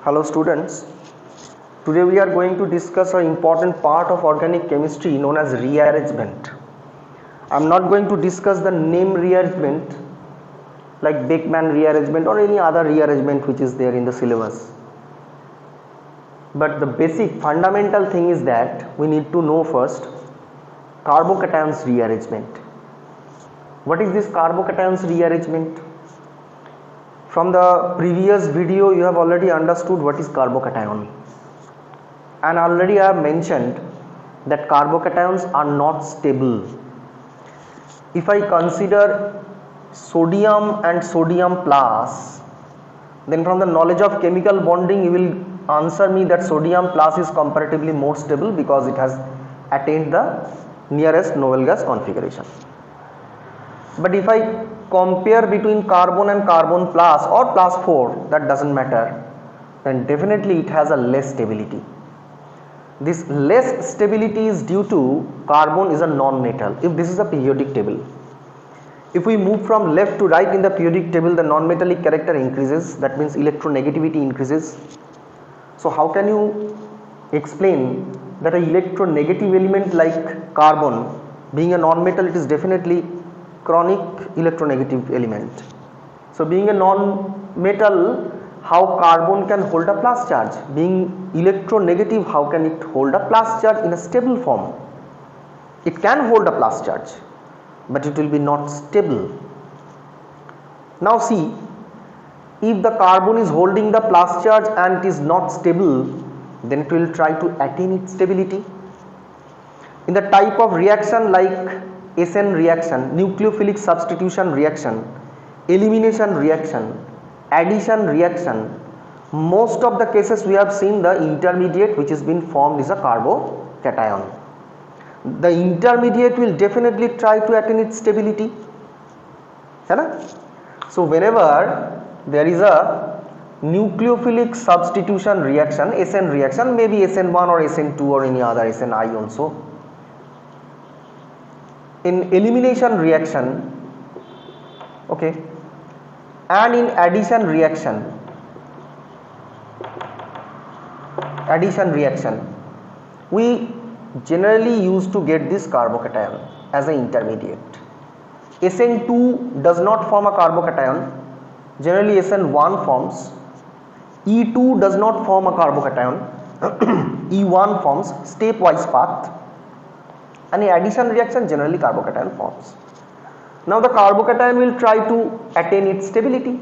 Hello students, today we are going to discuss an important part of organic chemistry known as rearrangement. I am not going to discuss the name rearrangement like Beckmann rearrangement or any other rearrangement which is there in the syllabus. But the basic fundamental thing is that we need to know first carbocations rearrangement. What is this carbocations rearrangement? From the previous video you have already understood what is carbocation, and already I have mentioned that carbocations are not stable. If I consider sodium and sodium plus, then from the knowledge of chemical bonding you will answer me that sodium plus is comparatively more stable because it has attained the nearest noble gas configuration. But if I compare between carbon and carbon plus or plus 4, that doesn't matter, then definitely it has a less stability. This less stability is due to carbon is a non-metal. If this is a periodic table, if we move from left to right in the periodic table, the non-metallic character increases, that means electronegativity increases. So how can you explain that an electronegative element like carbon, being a non-metal, it is definitely chronic electronegative element. So being a non-metal, how carbon can hold a plus charge? Being electronegative, how can it hold a plus charge in a stable form? It can hold a plus charge, but it will be not stable. Now see, if the carbon is holding the plus charge and it is not stable, then it will try to attain its stability. In the type of reaction like SN reaction, nucleophilic substitution reaction, elimination reaction, addition reaction, most of the cases we have seen the intermediate which has been formed is a carbocation. The intermediate will definitely try to attain its stability. So whenever there is a nucleophilic substitution reaction, SN reaction, maybe SN1 or SN2 or any other SNI also, in elimination reaction, okay, and in addition reaction, we generally used to get this carbocation as an intermediate. SN2 does not form a carbocation, generally SN1 forms. E2 does not form a carbocation, E1 forms, stepwise path. And in addition reaction, generally carbocation forms. Now the carbocation will try to attain its stability.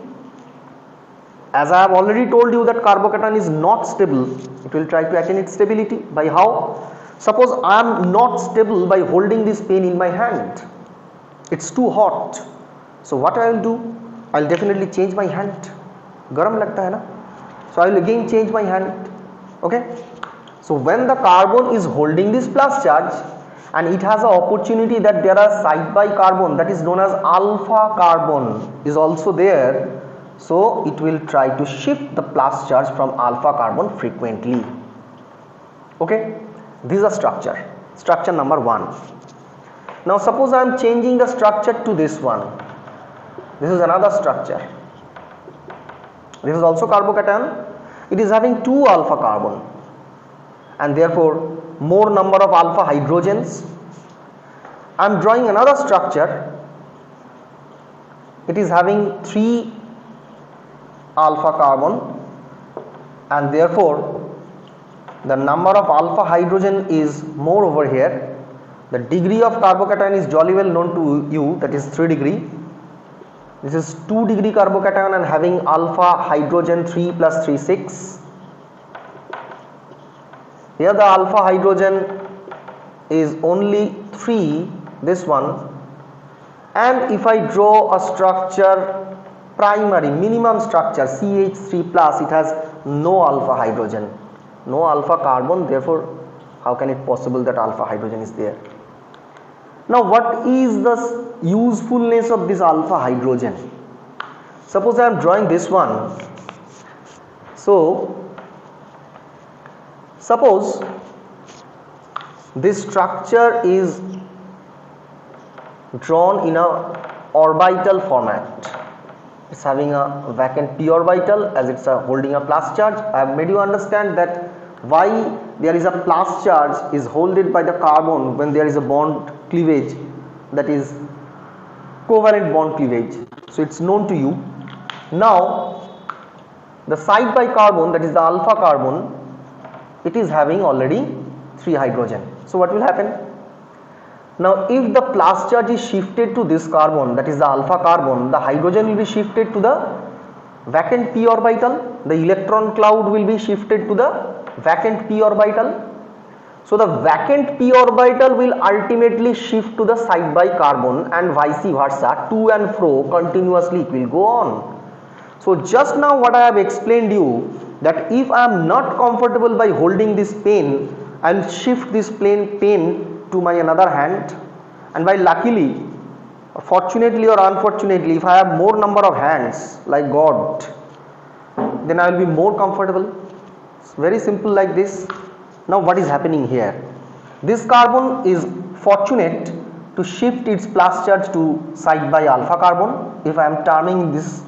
As I have already told you that carbocation is not stable, it will try to attain its stability by how? Suppose I am not stable by holding this pen in my hand. It's too hot. So what I will do? I will definitely change my hand. Garam lagta hai na? So I will again change my hand. Okay. So when the carbon is holding this plus charge, and it has an opportunity that there are side by carbon, that is known as alpha carbon is also there, so it will try to shift the plus charge from alpha carbon frequently. Okay, this is a structure number 1. Now suppose I am changing the structure to this one. This is another structure. This is also carbocation. It is having 2 alpha carbon and therefore more number of alpha hydrogens. I am drawing another structure. It is having 3 alpha carbon and therefore the number of alpha hydrogen is more over here. The degree of carbocation is jolly well known to you, that is 3 degree. This is 2 degree carbocation and having alpha hydrogen 3 plus 3 6. Here the alpha hydrogen is only 3, this one, and if I draw a structure, primary minimum structure CH3 plus, it has no alpha hydrogen, no alpha carbon, therefore how can it possible that alpha hydrogen is there? Now what is the usefulness of this alpha hydrogen? Suppose I am drawing this one. So suppose this structure is drawn in a orbital format. it's having a vacant p orbital as it's holding a plus charge. I have made you understand that why there is a plus charge is held by the carbon when there is a bond cleavage, that is covalent bond cleavage. So it's known to you. Now the side by carbon, that is the alpha carbon, it is having already 3 hydrogen. So what will happen? Now if the plus charge is shifted to this carbon, that is the alpha carbon, the hydrogen will be shifted to the vacant p orbital, the electron cloud will be shifted to the vacant p orbital. So the vacant p orbital will ultimately shift to the side by carbon and vice versa, to and fro continuously it will go on. So just now what I have explained you, that if I am not comfortable by holding this pen, I will shift this pen to my another hand, and by luckily, fortunately or unfortunately, if I have more number of hands like God, then I will be more comfortable. It's very simple like this. Now what is happening here? This carbon is fortunate to shift its plus charge to side by alpha carbon. If I am turning this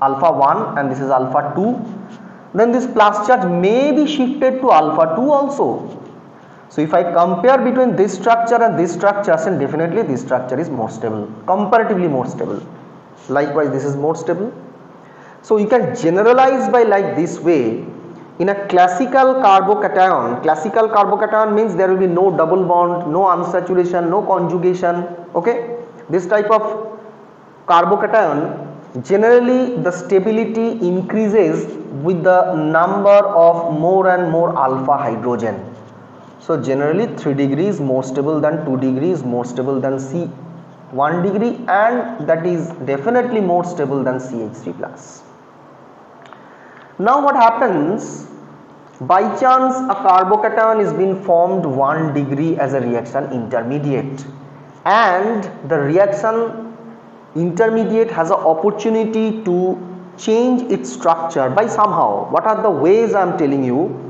alpha 1 and this is alpha 2, then this plus charge may be shifted to alpha 2 also. So if I compare between this structure and this structure, then definitely this structure is more stable, comparatively more stable. Likewise this is more stable. So you can generalize by like this way. In a classical carbocation means there will be no double bond, no unsaturation, no conjugation. Okay, this type of carbocation, generally the stability increases with the number of more and more alpha hydrogen. So generally 3 degrees more stable than 2 degrees, more stable than C 1 degree, and that is definitely more stable than CH3 plus. Now what happens, by chance a carbocation is being formed 1 degree as a reaction intermediate, and the reaction intermediate has an opportunity to change its structure by somehow. What are the ways I am telling you?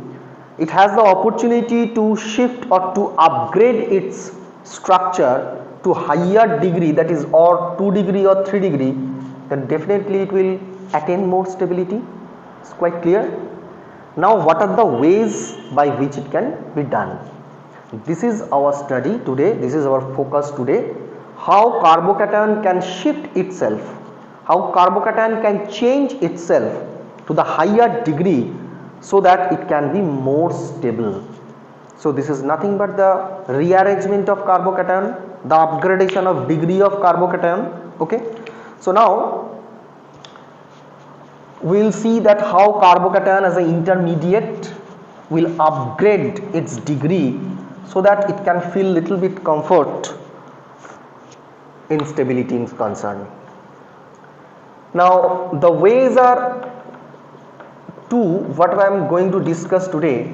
It has the opportunity to shift or to upgrade its structure to higher degree, that is or 2 degree or 3 degree, then definitely it will attain more stability. It's quite clear. Now what are the ways by which it can be done? This is our study today, this is our focus today, how carbocation can shift itself, how carbocation can change itself to the higher degree so that it can be more stable. So this is nothing but the rearrangement of carbocation, the upgradation of degree of carbocation. Okay, so now we will see that how carbocation as an intermediate will upgrade its degree so that it can feel little bit comfort in stability is concerned. Now the ways are two. What I am going to discuss today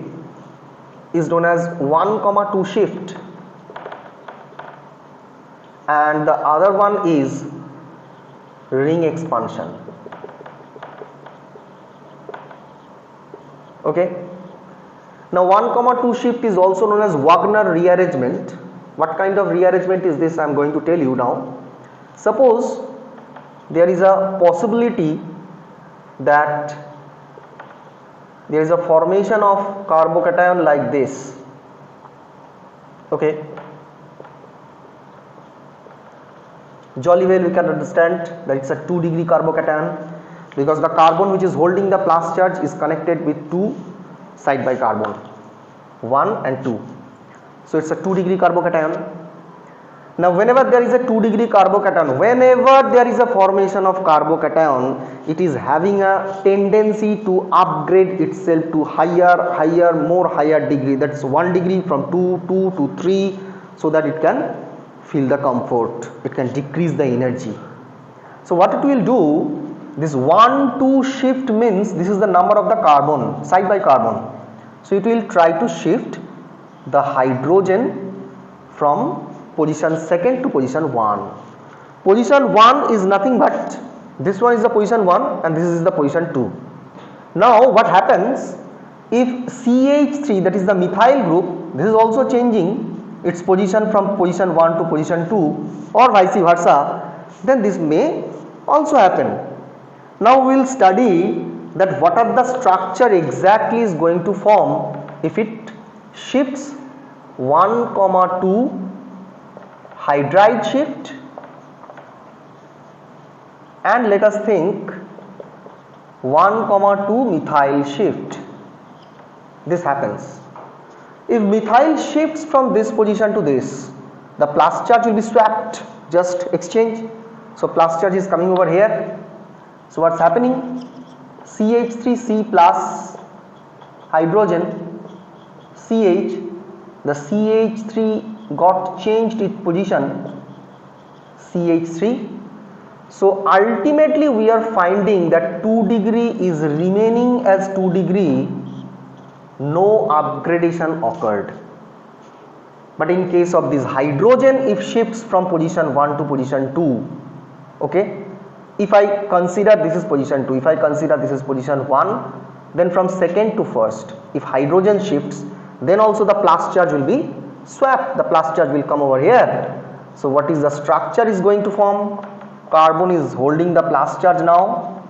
is known as 1,2 shift, and the other one is ring expansion. Okay, now 1,2 shift is also known as Wagner rearrangement. What kind of rearrangement is this? I am going to tell you now. Suppose there is a possibility that there is a formation of carbocation like this. Okay, jolly well we can understand that it's a 2 degree carbocation, because the carbon which is holding the plus charge is connected with 2 side by carbon 1 and 2. So it's a 2 degree carbocation. Now whenever there is a 2 degree carbocation, whenever there is a formation of carbocation, it is having a tendency to upgrade itself to higher degree, that's 1 degree from 2 to 3, so that it can feel the comfort, it can decrease the energy. So what it will do, this 1,2 shift means this is the number of the carbon side by carbon, so it will try to shift the hydrogen from position 2nd to position 1. Position 1 is nothing but this one is the position 1 and this is the position 2. Now what happens, if CH3, that is the methyl group, this is also changing its position from position 1 to position 2 or vice versa, then this may also happen. Now we will study that what are the structure exactly is going to form if it shifts 1, 2 hydride shift, and let us think 1, 2 methyl shift. This happens. If methyl shifts from this position to this, the plus charge will be swapped, just exchange. So plus charge is coming over here. So what's happening? CH3C plus hydrogen CH, the CH3 got changed its position CH3. So ultimately we are finding that 2 degree is remaining as 2 degree, no upgradation occurred. But in case of this hydrogen, if shifts from position 1 to position 2, okay, if I consider this is position 2, if I consider this is position 1, then from second to first, if hydrogen shifts, then also the plus charge will be swapped, the plus charge will come over here. So what is the structure is going to form? Carbon is holding the plus charge now,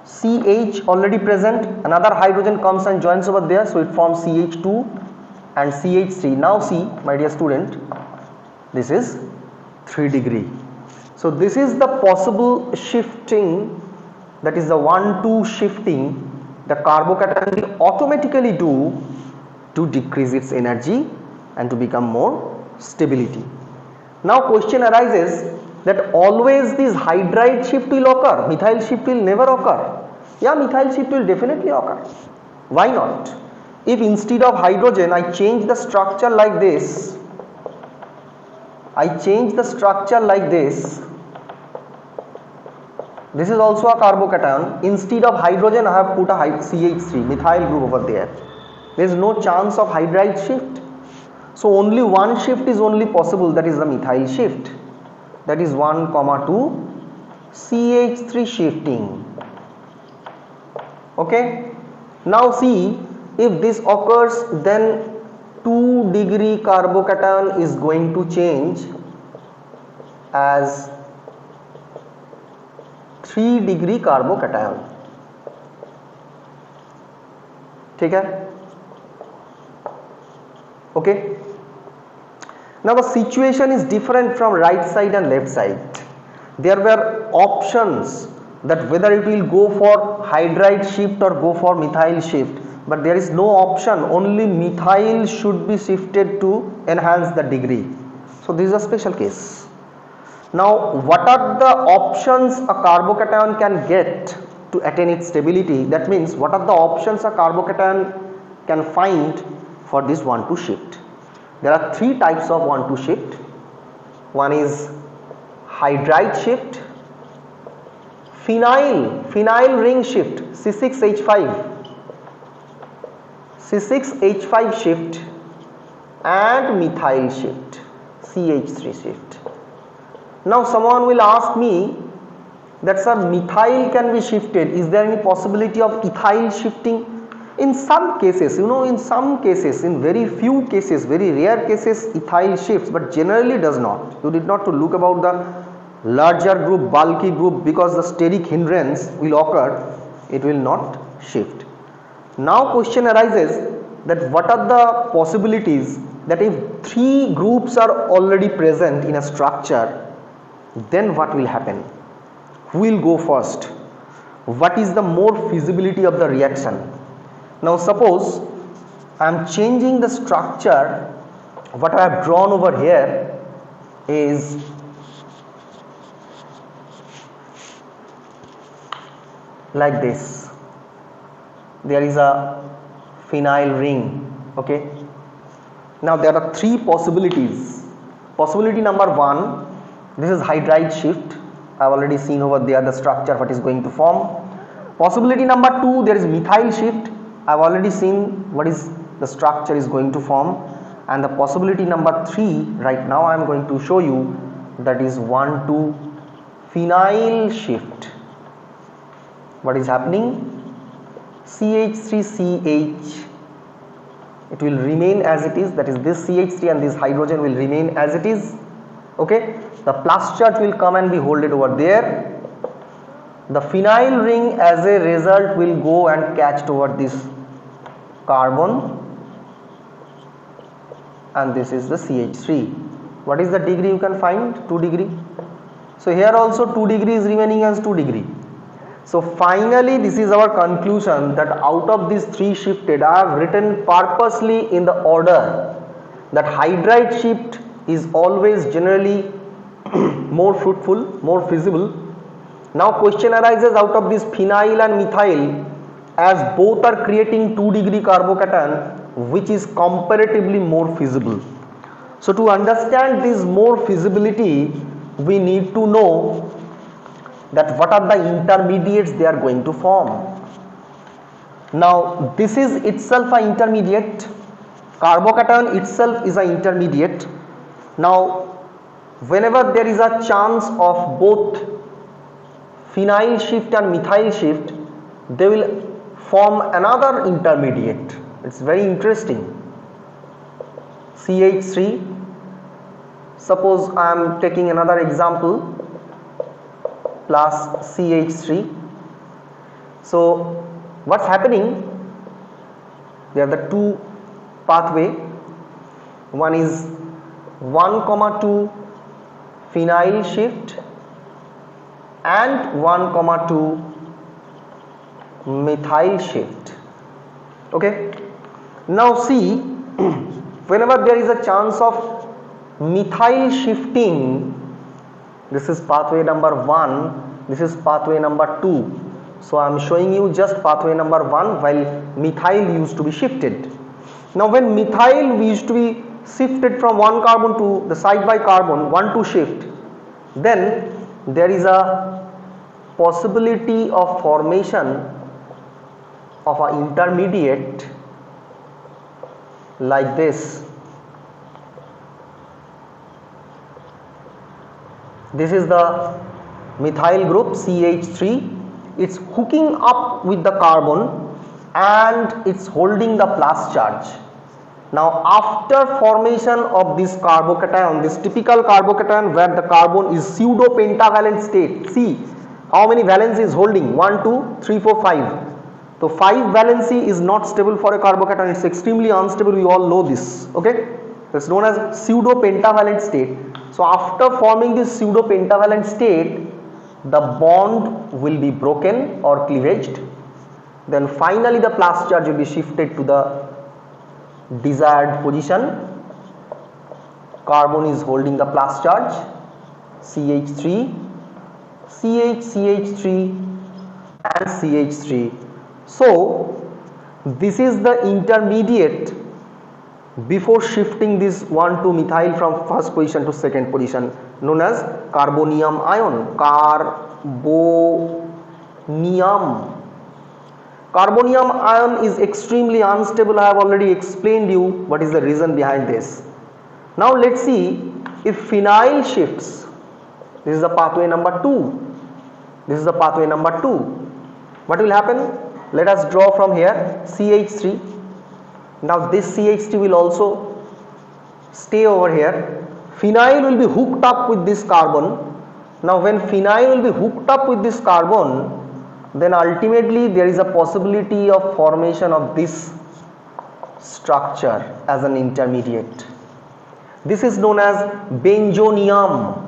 CH already present, another hydrogen comes and joins over there, so it forms CH2 and CH3. Now see my dear student, this is 3 degree. So this is the possible shifting, that is the 1-2 shifting the carbocation will automatically do to decrease its energy and to become more stability. Now question arises that always this hydride shift will occur, methyl shift will never occur. Yeah, methyl shift will definitely occur. Why not? If instead of hydrogen I change the structure like this, this is also a carbocation. Instead of hydrogen I have put a CH3 methyl group over there. There is no chance of hydride shift. So only one shift is only possible, that is the methyl shift. That is 1, 2 CH3 shifting. Okay. Now see, if this occurs, then 2 degree carbocation is going to change as 3 degree carbocation. ठीक है? Okay. Now the situation is different from right side and left side. There were options that whether it will go for hydride shift or go for methyl shift, but there is no option, only methyl should be shifted to enhance the degree. So this is a special case. Now what are the options a carbocation can get to attain its stability? That means what are the options a carbocation can find for this 1-2 shift? There are 3 types of 1-2 shift. One is hydride shift, phenyl ring shift C6H5 shift, and methyl shift CH3 shift. Now someone will ask me that sir, methyl can be shifted, is there any possibility of ethyl shifting? In some cases, in very few cases, very rare cases, ethyl shifts, but generally does not. You need not to look about the larger group, bulky group, because the steric hindrance will occur, it will not shift. Now question arises that what are the possibilities that if 3 groups are already present in a structure, then what will happen? Who will go first? What is the more feasibility of the reaction? Now suppose I am changing the structure. What I have drawn over here is like this. There is a phenyl ring. Okay. Now there are 3 possibilities. Possibility number 1, this is hydride shift. I have already seen over there the structure what is going to form. Possibility number 2, there is methyl shift. I have already seen what is the structure is going to form. And the possibility number 3, right now I am going to show you, that is 1-2 phenyl shift. What is happening? CH3CH, it will remain as it is, that is this CH3 and this hydrogen will remain as it is. Okay, the plus charge will come and be holded over there. the phenyl ring as a result will go and catch toward this carbon, and this is the CH3. What is the degree you can find? 2 degree. So here also 2 degree is remaining as 2 degree. So finally this is our conclusion, that out of these 3 shifted, I have written purposely in the order that hydride shift is always generally more fruitful, more feasible. Now question arises out of this phenyl and methyl, as both are creating 2 degree carbocation, which is comparatively more feasible. So to understand this more feasibility, we need to know that what are the intermediates they are going to form. Now this is itself an intermediate, carbocation itself is an intermediate. Now whenever there is a chance of both phenyl shift and methyl shift, they will form another intermediate. It's very interesting. CH3, suppose I am taking another example, plus CH3. So what's happening? There are the 2 pathway. One is 1,2 phenyl shift and 1,2 methyl shift. Okay, now see, whenever there is a chance of methyl shifting, this is pathway number 1, this is pathway number 2. So I am showing you just pathway number 1, while methyl used to be shifted. Now when methyl used to be shifted from one carbon to the side by carbon, 1,2 shift, then there is a possibility of formation of an intermediate like this. This is the methyl group CH3. It's hooking up with the carbon and it's holding the plus charge. Now after formation of this carbocation, this typical carbocation where the carbon is pseudo pentavalent state, see how many valence is holding, 1 2 3 4 5. So 5 valency is not stable for a carbocation, it's extremely unstable, we all know this. Okay, it's known as pseudo pentavalent state. So after forming this pseudo pentavalent state, the bond will be broken or cleavaged, then finally the plus charge will be shifted to the desired position. Carbon is holding the plus charge, CH3, CH, CH3 and CH3. So this is the intermediate before shifting this 1,2 methyl from first position to second position, known as carbonium ion. Carbonium ion is extremely unstable. I have already explained you what is the reason behind this. Now let's see if phenyl shifts. This is the pathway number 2. This is the pathway number 2. What will happen? Let us draw from here CH3. Now this CH3 will also stay over here. Phenyl will be hooked up with this carbon. Now when phenyl will be hooked up with this carbon, then ultimately there is a possibility of formation of this structure as an intermediate. This is known as benzonium.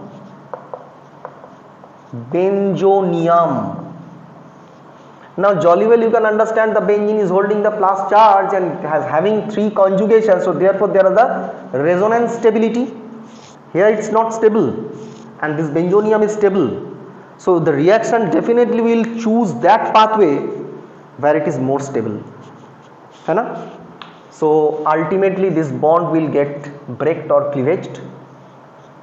Now jolly well you can understand the benzene is holding the plus charge and has having 3 conjugations, so therefore there is the resonance stability. Here it's not stable and this benzonium is stable. So the reaction definitely will choose that pathway where it is more stable. So ultimately this bond will get breaked or cleavaged,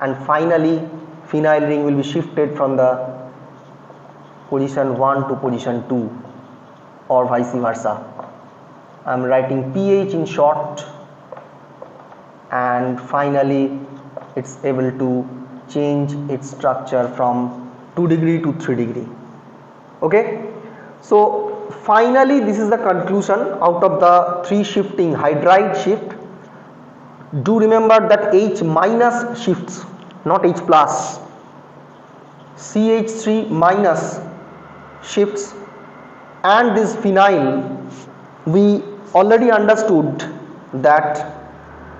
and finally phenyl ring will be shifted from the position 1 to position 2 or vice versa. I am writing pH in short, and finally it's able to change its structure from 2 degree to 3 degree. Okay, so finally this is the conclusion out of the 3 shifting hydride shift. Do remember that H minus shifts, not H plus. CH3 minus shifts, and this phenyl, we already understood that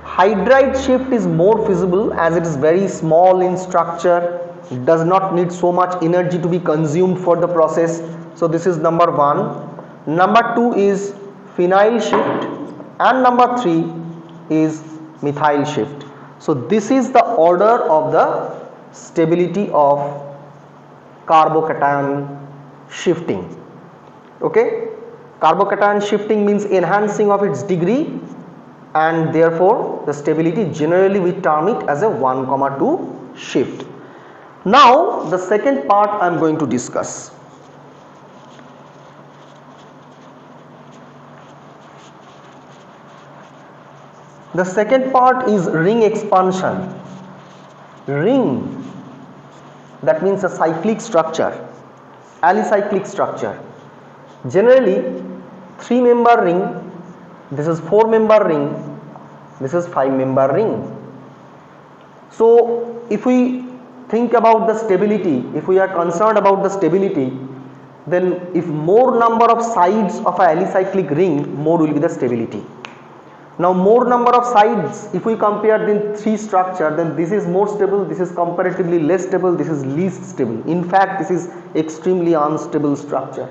hydride shift is more feasible as it is very small in structure, it does not need so much energy to be consumed for the process. So this is number 1. Number 2 is phenyl shift, and number 3 is methyl shift. So this is the order of the stability of carbocation shifting. Okay, carbocation shifting means enhancing of its degree, and therefore the stability generally we term it as a 1,2 shift. Now the second part I am going to discuss. The second part is ring expansion. Ring, that means a cyclic structure, alicyclic structure. Generally 3-member ring, this is 4-member ring, this is 5-member ring. So if we think about the stability, if we are concerned about the stability, then if more number of sides of a alicyclic ring, more will be the stability. Now more number of sides, if we compare the 3 structure, then this is more stable, this is comparatively less stable, this is least stable. In fact, this is extremely unstable structure.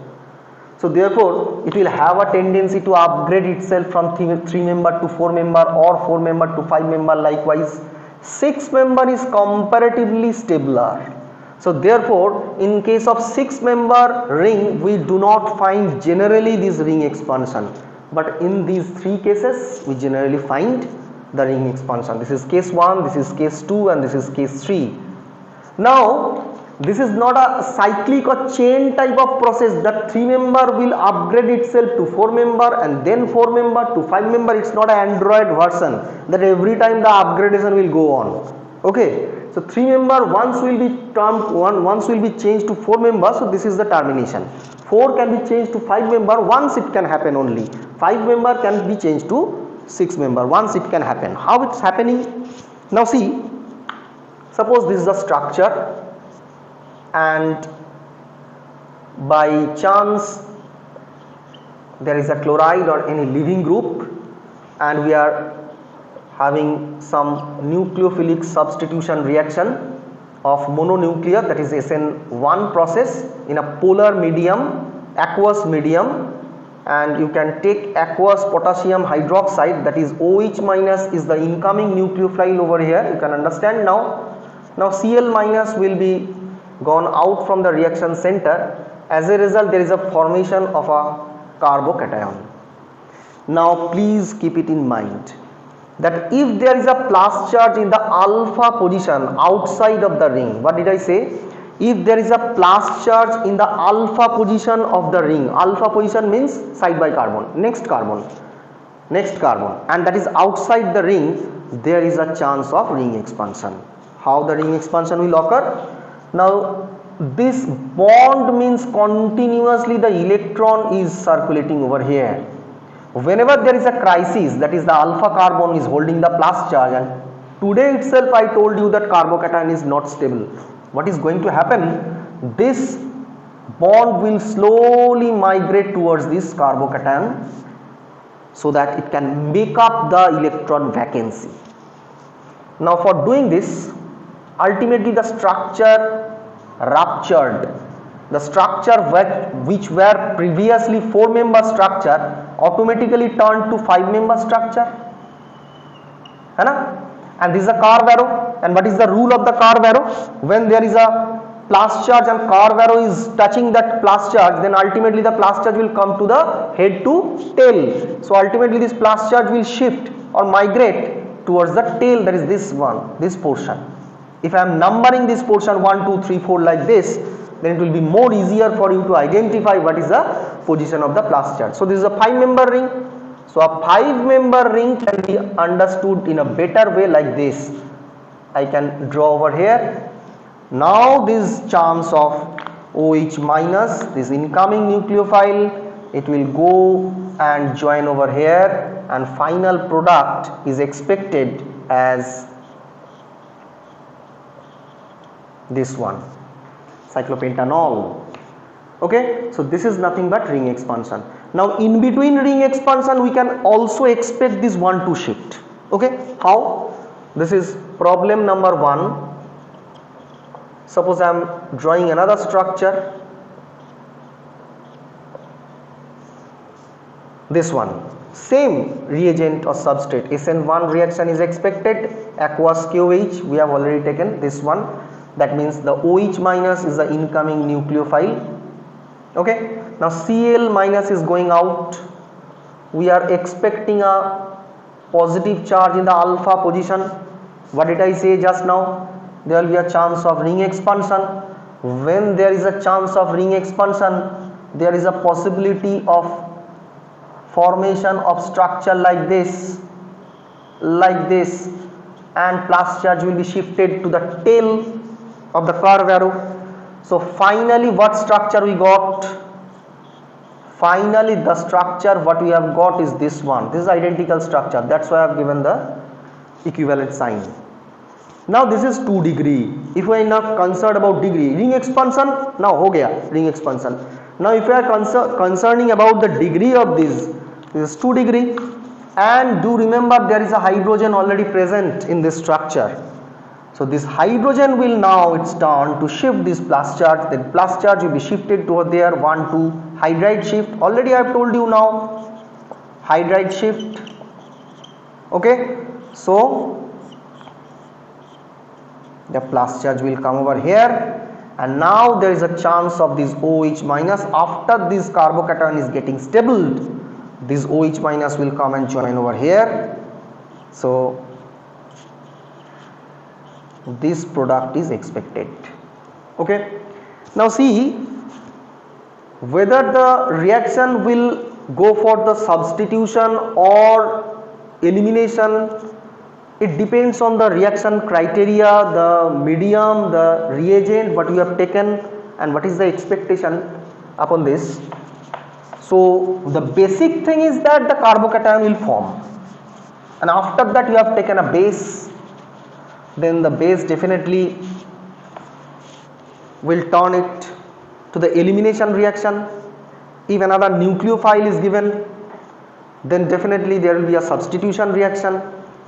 So therefore it will have a tendency to upgrade itself from 3-member to 4-member, or 4-member to 5-member. Likewise 6-member is comparatively stabler. So therefore in case of 6-member ring, we do not find generally this ring expansion, but in these 3 cases we generally find the ring expansion. This is case 1, this is case 2, and this is case 3. Now this is not a cyclic or chain type of process that 3-member will upgrade itself to 4-member and then 4-member to 5-member. It's not an Android version that every time the upgradation will go on. Okay, so 3-member once will be once will be changed to 4-member. So this is the termination. 4 can be changed to 5-member once it can happen only. 5-member can be changed to 6-member once it can happen. How it's happening? Now see, suppose this is the structure, and by chance there is a chloride or any leaving group, and we are having some nucleophilic substitution reaction of mononuclear, that is SN1 process in a polar medium, aqueous medium, and you can take aqueous potassium hydroxide, that is OH minus is the incoming nucleophile over here. You can understand now. Now Cl minus will be gone out from the reaction center. As a result, there is a formation of a carbocation. Now please keep it in mind that if there is a plus charge in the alpha position outside of the ring, what did I say? If there is a plus charge in the alpha position of the ring, alpha position means side by carbon, next carbon, and that is outside the ring, there is a chance of ring expansion. How the ring expansion will occur? Now this bond means continuously the electron is circulating over here. Whenever there is a crisis, that is the alpha carbon is holding the plus charge, and today itself I told you that carbocation is not stable. What is going to happen? This bond will slowly migrate towards this carbocation so that it can make up the electron vacancy. Now for doing this, ultimately the structure ruptured. The structure which were previously 4-member structure automatically turned to 5-member structure, and this is a curve arrow. And what is the rule of the curve arrow? When there is a plus charge and curve arrow is touching that plus charge, then ultimately the plus charge will come to the head to tail. So ultimately this plus charge will shift or migrate towards the tail, that is this one, this portion. If I am numbering this portion 1, 2, 3, 4 like this, then it will be more easier for you to identify what is the position of the plus charge. So this is a 5-member ring. So a 5-member ring can be understood in a better way like this. I can draw over here. Now this chance of OH minus, this incoming nucleophile, it will go and join over here, and final product is expected as this one, cyclopentanol. Okay, so this is nothing but ring expansion. Now in between ring expansion we can also expect this 1,2 shift. Okay, how? This is problem number 1. Suppose I am drawing another structure, this one, same reagent or substrate, SN1 reaction is expected, aqueous KOH we have already taken this one, that means the OH minus is the incoming nucleophile. Okay, now Cl minus is going out, we are expecting a positive charge in the alpha position. What did I say just now? There will be a chance of ring expansion. When there is a chance of ring expansion, there is a possibility of formation of structure like this, and plus charge will be shifted to the tail of the curve arrow. So finally what structure we got? Finally the structure what we have got is this one. This is identical structure, that's why I have given the equivalent sign. Now this is 2 degree. If we are not concerned about degree, ring expansion now ho gaya, ring expansion. Now if we are concerning about the degree of this is 2 degree, and do remember there is a hydrogen already present in this structure. So this hydrogen will now it's turn to shift this plus charge, then plus charge will be shifted to there 1 2 hydride shift. Already I have told you now hydride shift. Okay, so the plus charge will come over here, and now there is a chance of this OH minus, after this carbocation is getting stable, this OH minus will come and join over here. So this product is expected. Okay, now see whether the reaction will go for the substitution or elimination. It depends on the reaction criteria, the medium, the reagent what you have taken, and what is the expectation upon this. So the basic thing is that the carbocation will form, and after that you have taken a base, then the base definitely will turn it to the elimination reaction. If another nucleophile is given, then definitely there will be a substitution reaction.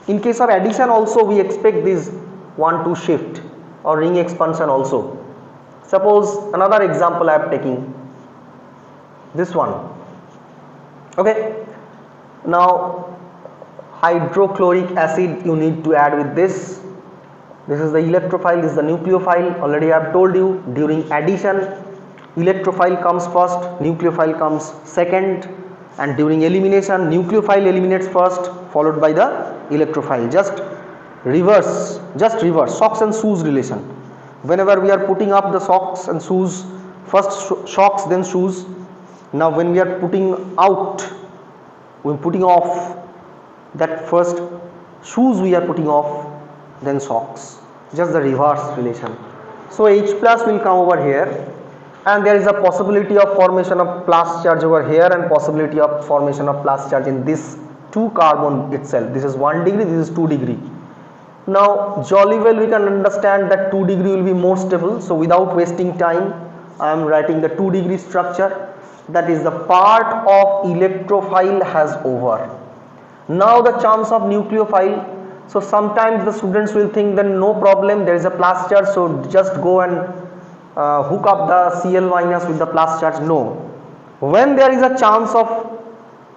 In case of addition also we expect this 1 2 shift or ring expansion also. Suppose another example I am taking, this one. Okay, now hydrochloric acid you need to add with this. This is the electrophile, this is the nucleophile. Already I have told you during addition electrophile comes first, nucleophile comes second, and during elimination nucleophile eliminates first followed by the electrophile. Just reverse socks and shoes relation. Whenever we are putting up the socks and shoes, first socks then shoes. Now when we are putting out, we are putting off, that first shoes we are putting off, then socks. Just the reverse relation. So H plus will come over here, and there is a possibility of formation of plus charge over here and possibility of formation of plus charge in this 2 carbon itself. This is 1 degree, this is 2 degree. Now jolly well we can understand that 2 degree will be more stable. So without wasting time I am writing the 2 degree structure, that is the part of electrophile has over. Now the chance of nucleophile. So sometimes the students will think that no problem, there is a plus charge, so just go and hook up the Cl minus with the plus charge. No, when there is a chance of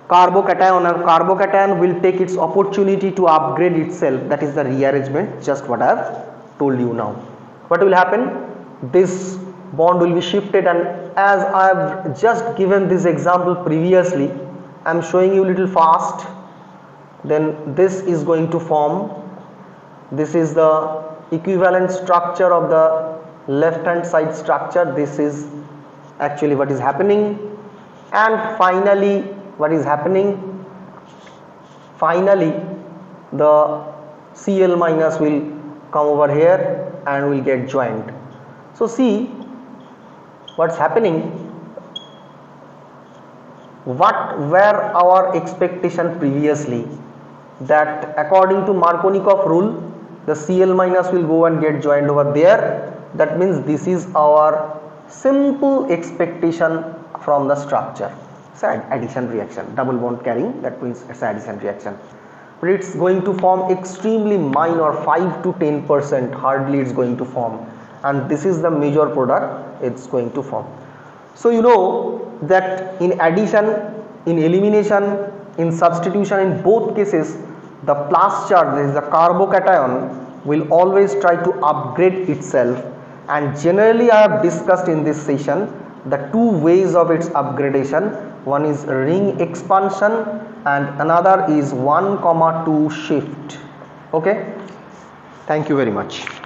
carbocation, or carbocation will take its opportunity to upgrade itself, that is the rearrangement, just what I have told you now. What will happen? This bond will be shifted, and as I have just given this example previously, I am showing you little fast. Then this is going to form, this is the equivalent structure of the left hand side structure. This is actually what is happening, and finally what is happening, finally the Cl minus will come over here and will get joined. So see what's happening, what were our expectation previously, that according to Markovnikov rule the Cl minus will go and get joined over there. That means this is our simple expectation from the structure. It's an addition reaction, double bond carrying, that means it's an addition reaction. But it's going to form extremely minor, 5 to 10%, hardly it's going to form, and this is the major product it's going to form. So you know that in addition, in elimination, in substitution, in both cases the plus charge, that is the carbocation, will always try to upgrade itself, and generally I have discussed in this session the two ways of its upgradation. One is ring expansion and another is 1,2 shift. Okay, thank you very much.